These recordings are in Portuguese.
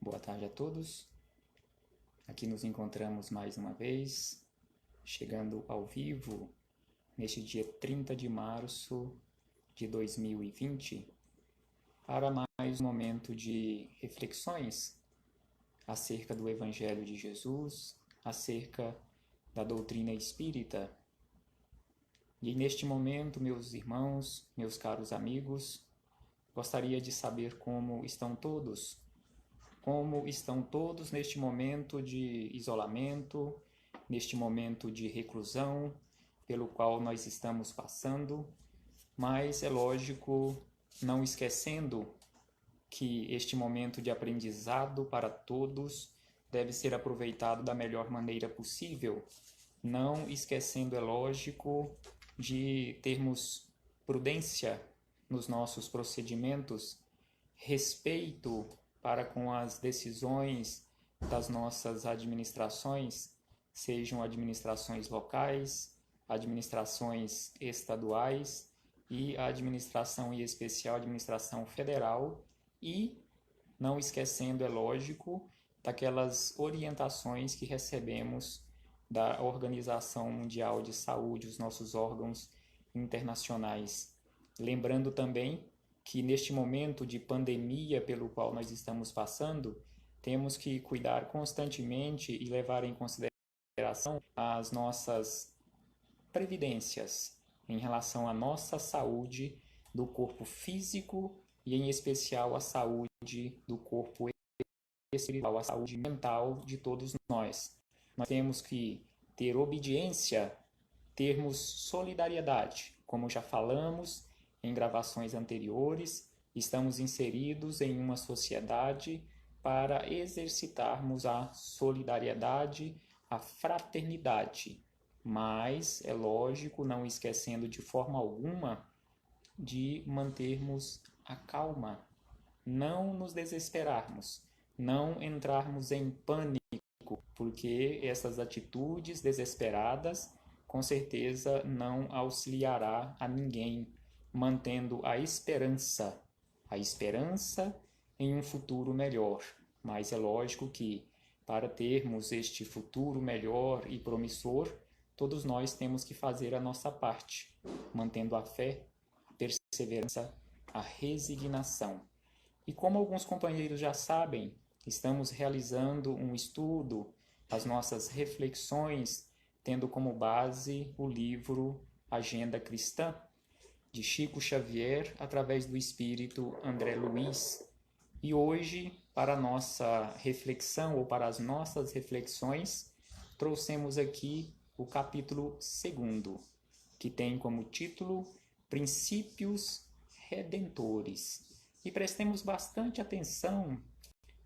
Boa tarde a todos. Aqui nos encontramos mais uma vez, chegando ao vivo neste dia 30 de março de 2020, para mais um momento de reflexões acerca do Evangelho de Jesus, acerca da doutrina espírita. E neste momento, meus irmãos, meus caros amigos, gostaria de saber como estão todos neste momento de isolamento, neste momento de reclusão pelo qual nós estamos passando, mas é lógico, não esquecendo que este momento de aprendizado para todos deve ser aproveitado da melhor maneira possível, não esquecendo, é lógico, de termos prudência nos nossos procedimentos, respeito para com as decisões das nossas administrações, sejam administrações locais, administrações estaduais e a administração em especial, a administração federal, e não esquecendo, é lógico, daquelas orientações que recebemos da Organização Mundial de Saúde, os nossos órgãos internacionais. Lembrando também que neste momento de pandemia pelo qual nós estamos passando, temos que cuidar constantemente e levar em consideração as nossas previdências em relação à nossa saúde do corpo físico e em especial a saúde do corpo espiritual, a saúde mental de todos nós. Nós temos que ter obediência, termos solidariedade, como já falamos em gravações anteriores, estamos inseridos em uma sociedade para exercitarmos a solidariedade, a fraternidade, mas é lógico, não esquecendo de forma alguma de mantermos a calma, não nos desesperarmos, não entrarmos em pânico, porque essas atitudes desesperadas com certeza não auxiliará a ninguém, mantendo a esperança em um futuro melhor. Mas é lógico que, para termos este futuro melhor e promissor, todos nós temos que fazer a nossa parte, mantendo a fé, a perseverança, a resignação. E como alguns companheiros já sabem, estamos realizando um estudo, as nossas reflexões, tendo como base o livro Agenda Cristã, de Chico Xavier, através do espírito André Luiz. E hoje, para a nossa reflexão, ou para as nossas reflexões, trouxemos aqui o capítulo 2, que tem como título Princípios Redentores. E prestemos bastante atenção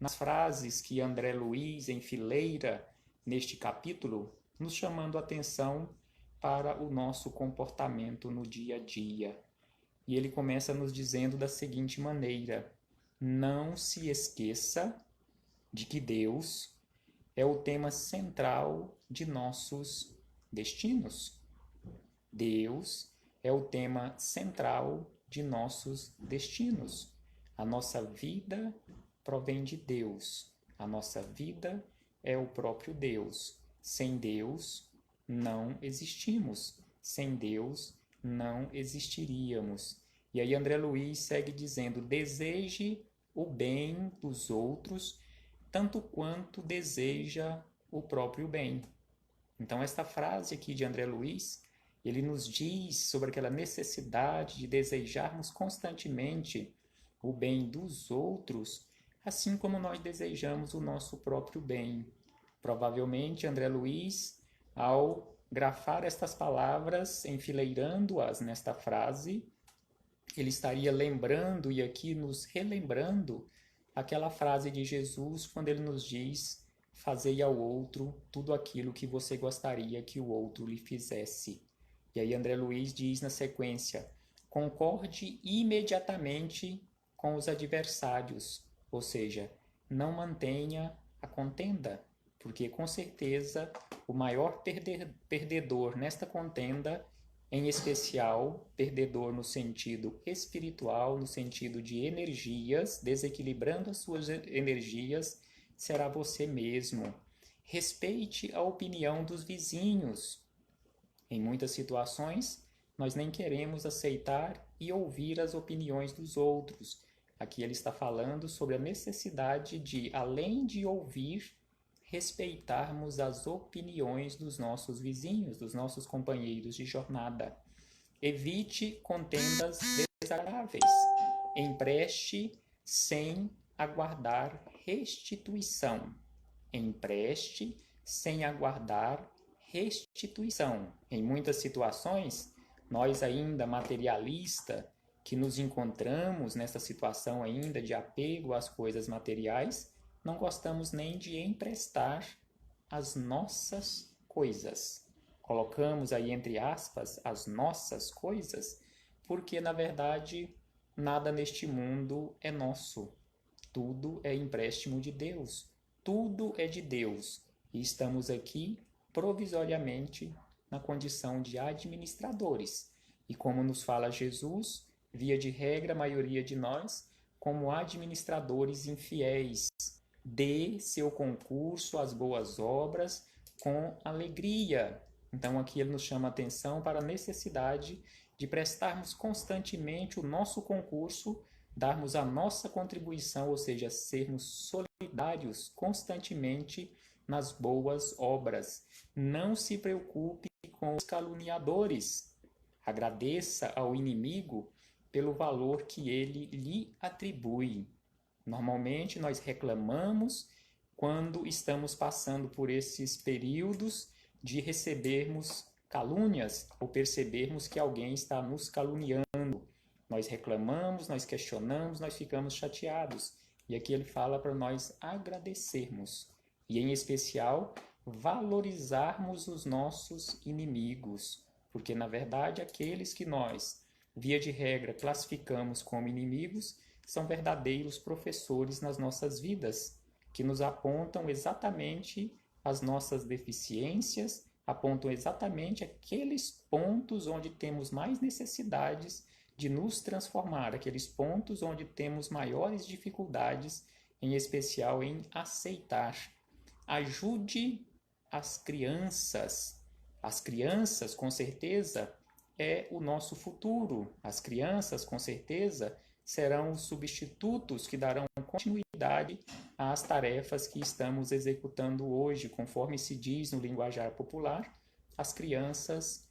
nas frases que André Luiz enfileira neste capítulo, nos chamando a atenção para o nosso comportamento no dia a dia. E ele começa nos dizendo da seguinte maneira: não se esqueça de que Deus é o tema central de nossos destinos. Deus é o tema central de nossos destinos. A nossa vida provém de Deus. A nossa vida é o próprio Deus. Sem Deus, não existimos. Sem Deus, não existiríamos. E aí André Luiz segue dizendo: deseje o bem dos outros tanto quanto deseja o próprio bem. Então esta frase aqui de André Luiz, ele nos diz sobre aquela necessidade de desejarmos constantemente o bem dos outros, assim como nós desejamos o nosso próprio bem. Provavelmente André Luiz, ao grafar estas palavras, enfileirando-as nesta frase, ele estaria lembrando e aqui nos relembrando aquela frase de Jesus quando ele nos diz: fazei ao outro tudo aquilo que você gostaria que o outro lhe fizesse. E aí André Luiz diz na sequência: concorde imediatamente com os adversários, ou seja, não mantenha a contenda, porque com certeza o maior perdedor nesta contenda em especial, perdedor no sentido espiritual, no sentido de energias, desequilibrando as suas energias, será você mesmo. Respeite a opinião dos vizinhos. Em muitas situações, nós nem queremos aceitar e ouvir as opiniões dos outros. Aqui ele está falando sobre a necessidade de, além de ouvir, respeitarmos as opiniões dos nossos vizinhos, dos nossos companheiros de jornada. Evite contendas desagradáveis. Empreste sem aguardar restituição. Empreste sem aguardar restituição. Em muitas situações, nós ainda materialista, que nos encontramos nessa situação ainda de apego às coisas materiais, não gostamos nem de emprestar as nossas coisas. Colocamos aí entre aspas as nossas coisas, porque na verdade nada neste mundo é nosso. Tudo é empréstimo de Deus. Tudo é de Deus. E estamos aqui provisoriamente na condição de administradores. E como nos fala Jesus, via de regra, a maioria de nós, como administradores infiéis, dê seu concurso às boas obras com alegria. Então aqui ele nos chama a atenção para a necessidade de prestarmos constantemente o nosso concurso, darmos a nossa contribuição, ou seja, sermos solidários constantemente nas boas obras. Não se preocupe com os caluniadores. Agradeça ao inimigo pelo valor que ele lhe atribui. Normalmente nós reclamamos quando estamos passando por esses períodos de recebermos calúnias ou percebermos que alguém está nos caluniando. Nós reclamamos, nós questionamos, nós ficamos chateados. E aqui ele fala para nós agradecermos. E em especial, valorizarmos os nossos inimigos. Porque na verdade aqueles que nós, via de regra, classificamos como inimigos, são verdadeiros professores nas nossas vidas, que nos apontam exatamente as nossas deficiências, apontam exatamente aqueles pontos onde temos mais necessidades de nos transformar, aqueles pontos onde temos maiores dificuldades, em especial em aceitar. Ajude as crianças. As crianças, com certeza, é o nosso futuro. As crianças, com certeza, serão os substitutos que darão continuidade às tarefas que estamos executando hoje, conforme se diz no linguajar popular. As crianças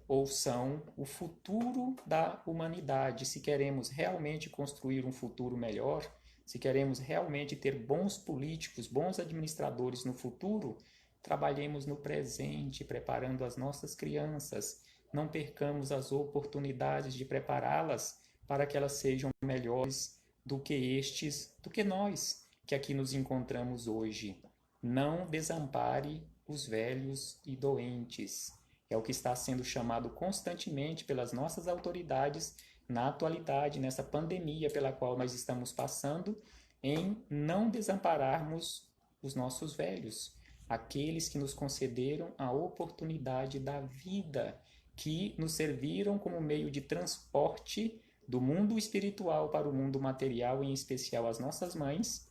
ou são o futuro da humanidade. Se queremos realmente construir um futuro melhor, se queremos realmente ter bons políticos, bons administradores no futuro, trabalhemos no presente, preparando as nossas crianças. Não percamos as oportunidades de prepará-las para que elas sejam melhores do que nós, que aqui nos encontramos hoje. Não desampare os velhos e doentes. É o que está sendo chamado constantemente pelas nossas autoridades na atualidade, nessa pandemia pela qual nós estamos passando, em não desampararmos os nossos velhos, aqueles que nos concederam a oportunidade da vida, que nos serviram como meio de transporte do mundo espiritual para o mundo material, em especial as nossas mães,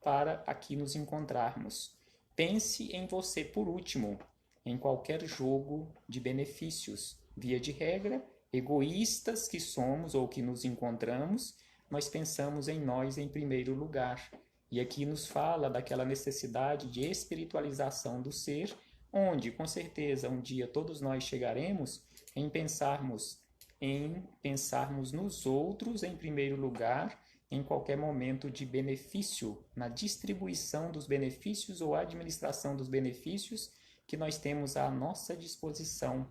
para aqui nos encontrarmos. Pense em você por último, em qualquer jogo de benefícios. Via de regra, egoístas que somos ou que nos encontramos, nós pensamos em nós em primeiro lugar. E aqui nos fala daquela necessidade de espiritualização do ser, onde, com certeza, um dia todos nós chegaremos em pensarmos nos outros em primeiro lugar, em qualquer momento de benefício, na distribuição dos benefícios ou administração dos benefícios que nós temos à nossa disposição.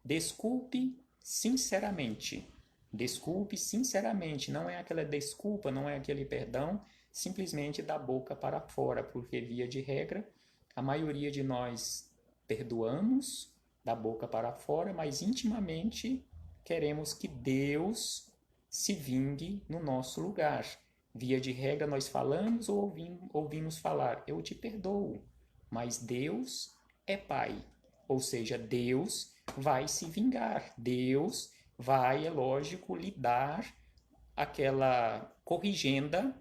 Desculpe sinceramente. Desculpe sinceramente. Não é aquela desculpa, não é aquele perdão, simplesmente da boca para fora, porque via de regra, a maioria de nós perdoamos da boca para fora, mas intimamente queremos que Deus se vingue no nosso lugar. Via de regra, nós falamos ou ouvimos falar, eu te perdoo, mas Deus é Pai, ou seja, Deus vai se vingar. Deus vai, é lógico, lhe dar aquela corrigenda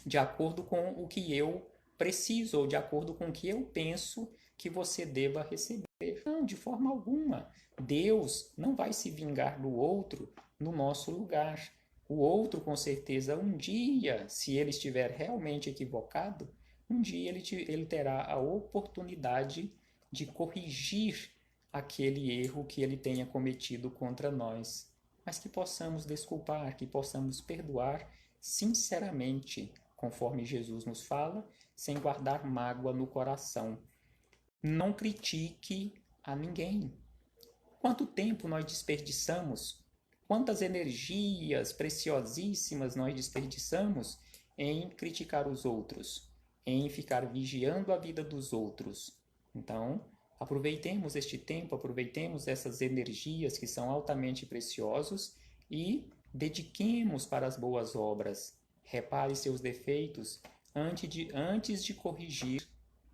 de acordo com o que eu preciso ou de acordo com o que eu penso que você deva receber. Não, de forma alguma. Deus não vai se vingar do outro no nosso lugar. O outro, com certeza, um dia, se ele estiver realmente equivocado, um dia ele terá a oportunidade de corrigir aquele erro que ele tenha cometido contra nós. Mas que possamos desculpar, que possamos perdoar sinceramente, conforme Jesus nos fala, sem guardar mágoa no coração. Não critique a ninguém. Quanto tempo nós desperdiçamos? Quantas energias preciosíssimas nós desperdiçamos em criticar os outros, em ficar vigiando a vida dos outros? Então, aproveitemos este tempo, aproveitemos essas energias que são altamente preciosos e dediquemos para as boas obras. Repare seus defeitos antes de corrigir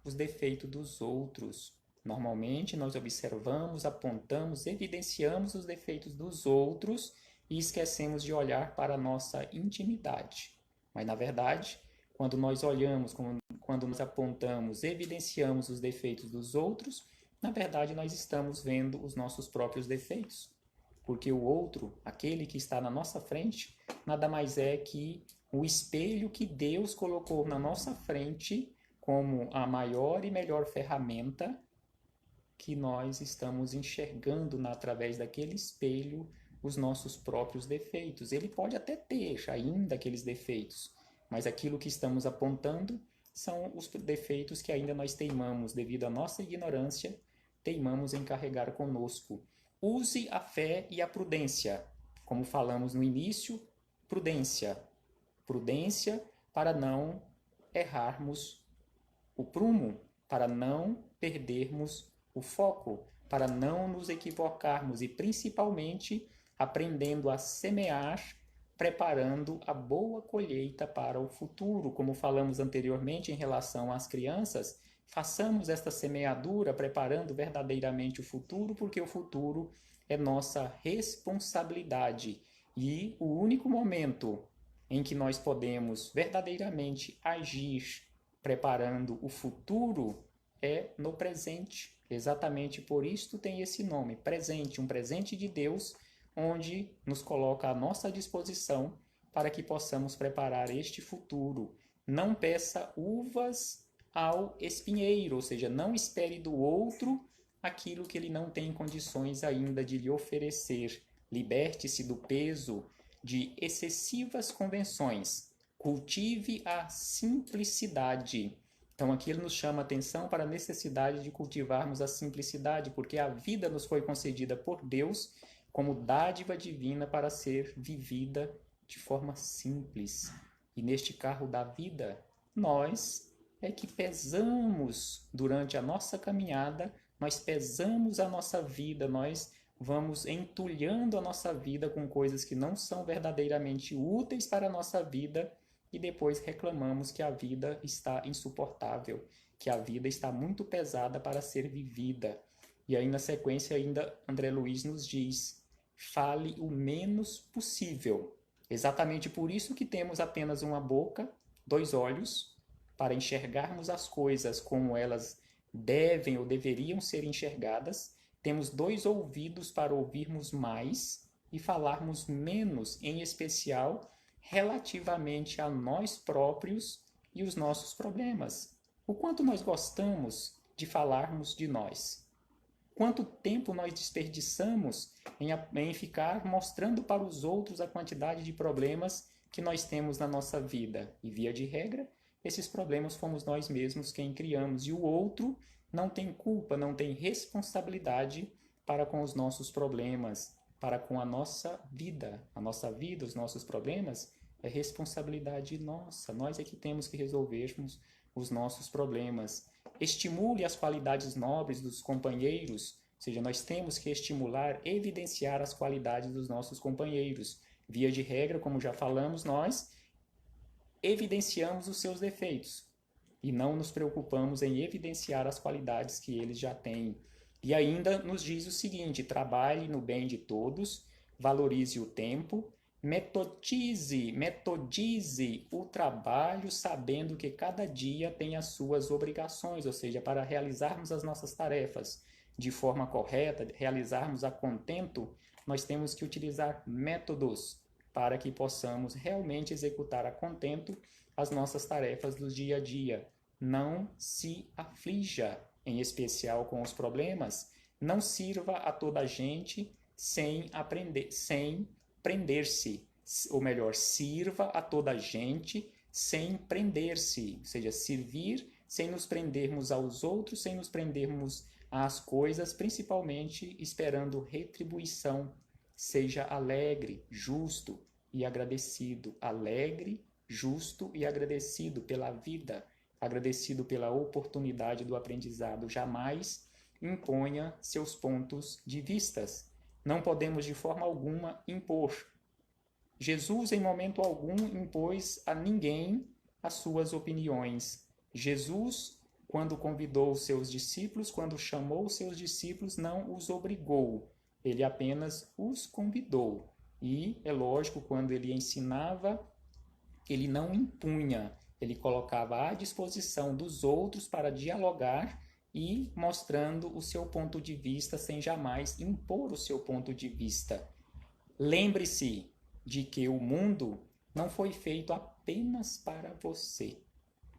os defeitos dos outros. Normalmente, nós observamos, apontamos, evidenciamos os defeitos dos outros e esquecemos de olhar para a nossa intimidade. Mas, na verdade, quando nós olhamos, quando nós apontamos, evidenciamos os defeitos dos outros, na verdade, nós estamos vendo os nossos próprios defeitos. Porque o outro, aquele que está na nossa frente, nada mais é que o espelho que Deus colocou na nossa frente como a maior e melhor ferramenta que nós estamos enxergando através daquele espelho os nossos próprios defeitos. Ele pode até ter ainda aqueles defeitos, mas aquilo que estamos apontando são os defeitos que ainda nós teimamos, devido à nossa ignorância, teimamos em carregar conosco. Use a fé e a prudência. Como falamos no início, prudência. Prudência para não errarmos o prumo, para não perdermos o foco, para não nos equivocarmos e principalmente aprendendo a semear, preparando a boa colheita para o futuro. Como falamos anteriormente em relação às crianças, façamos esta semeadura preparando verdadeiramente o futuro, porque o futuro é nossa responsabilidade e o único momento em que nós podemos verdadeiramente agir preparando o futuro é no presente. Exatamente por isso tem esse nome, presente, um presente de Deus, onde nos coloca à nossa disposição para que possamos preparar este futuro. Não peça uvas ao espinheiro, ou seja, não espere do outro aquilo que ele não tem condições ainda de lhe oferecer. Liberte-se do peso de excessivas convenções. Cultive a simplicidade. Então aqui ele nos chama a atenção para a necessidade de cultivarmos a simplicidade, porque a vida nos foi concedida por Deus como dádiva divina para ser vivida de forma simples. E neste carro da vida, nós é que pesamos durante a nossa caminhada, nós pesamos a nossa vida, nós vamos entulhando a nossa vida com coisas que não são verdadeiramente úteis para a nossa vida e depois reclamamos que a vida está insuportável, que a vida está muito pesada para ser vivida. E aí na sequência ainda André Luiz nos diz: fale o menos possível. Exatamente por isso que temos apenas uma boca, 2 olhos, para enxergarmos as coisas como elas devem ou deveriam ser enxergadas. Temos 2 ouvidos para ouvirmos mais e falarmos menos, em especial relativamente a nós próprios e os nossos problemas. O quanto nós gostamos de falarmos de nós. Quanto tempo nós desperdiçamos em ficar mostrando para os outros a quantidade de problemas que nós temos na nossa vida. E, via de regra, esses problemas fomos nós mesmos quem criamos. E o outro não tem culpa, não tem responsabilidade para com os nossos problemas, para com a nossa vida. A nossa vida, os nossos problemas, é responsabilidade nossa. Nós é que temos que resolvermos os nossos problemas. Estimule as qualidades nobres dos companheiros, ou seja, nós temos que estimular, evidenciar as qualidades dos nossos companheiros. Via de regra, como já falamos, nós evidenciamos os seus defeitos e não nos preocupamos em evidenciar as qualidades que eles já têm. E ainda nos diz o seguinte: trabalhe no bem de todos, valorize o tempo, metodize o trabalho, sabendo que cada dia tem as suas obrigações, ou seja, para realizarmos as nossas tarefas de forma correta, realizarmos a contento, nós temos que utilizar métodos para que possamos realmente executar a contento as nossas tarefas do dia a dia. Não se aflija, em especial com os problemas. Não sirva a toda a gente sem prender-se. Ou melhor, sirva a toda a gente sem prender-se. Ou seja, servir sem nos prendermos aos outros, sem nos prendermos às coisas, principalmente esperando retribuição. Seja alegre, justo e agradecido. Alegre, justo e agradecido pela vida, agradecido pela oportunidade do aprendizado. Jamais imponha seus pontos de vistas. Não podemos de forma alguma impor. Jesus, em momento algum, impôs a ninguém as suas opiniões. Jesus, quando convidou os seus discípulos, quando chamou os seus discípulos, não os obrigou. Ele apenas os convidou. E, é lógico, quando ele ensinava, ele não impunha, ele colocava à disposição dos outros para dialogar e mostrando o seu ponto de vista sem jamais impor o seu ponto de vista. Lembre-se de que o mundo não foi feito apenas para você.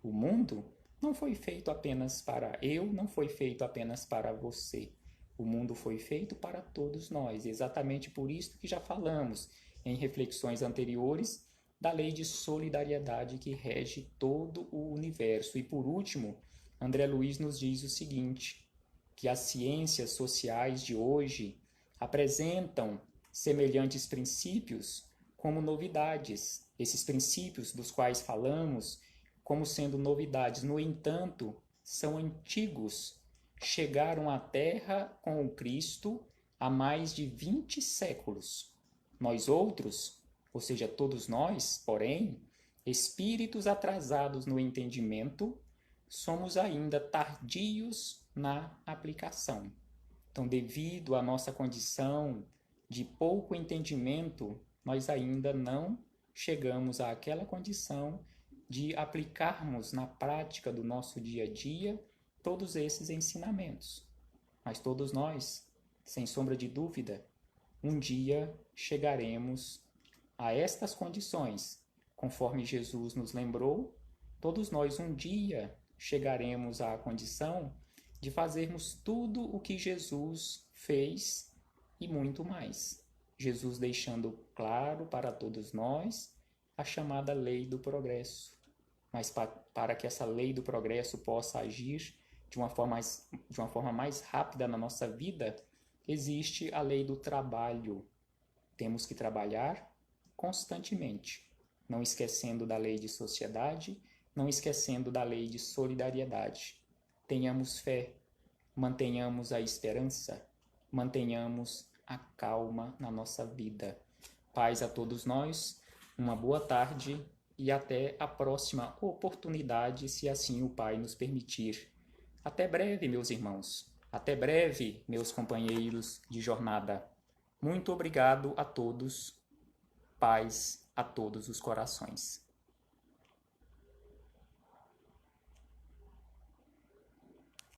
O mundo não foi feito apenas para eu, não foi feito apenas para você. O mundo foi feito para todos nós. Exatamente por isso que já falamos em reflexões anteriores da lei de solidariedade que rege todo o universo. E por último, André Luiz nos diz o seguinte, que as ciências sociais de hoje apresentam semelhantes princípios como novidades. Esses princípios dos quais falamos como sendo novidades, no entanto, são antigos. Chegaram à Terra com o Cristo há mais de 20 séculos. Nós outros, ou seja, todos nós, porém, espíritos atrasados no entendimento, somos ainda tardios na aplicação. Então, devido à nossa condição de pouco entendimento, nós ainda não chegamos àquela condição de aplicarmos na prática do nosso dia a dia todos esses ensinamentos. Mas todos nós, sem sombra de dúvida, um dia chegaremos a estas condições. Conforme Jesus nos lembrou, todos nós um dia chegaremos à condição de fazermos tudo o que Jesus fez e muito mais. Jesus deixando claro para todos nós a chamada lei do progresso. Mas para que essa lei do progresso possa agir de uma forma mais rápida na nossa vida, existe a lei do trabalho. Temos que trabalhar constantemente, não esquecendo da lei de sociedade, não esquecendo da lei de solidariedade. Tenhamos fé, mantenhamos a esperança, mantenhamos a calma na nossa vida. Paz a todos nós, uma boa tarde e até a próxima oportunidade, se assim o Pai nos permitir. Até breve, meus irmãos. Até breve, meus companheiros de jornada. Muito obrigado a todos. Paz a todos os corações.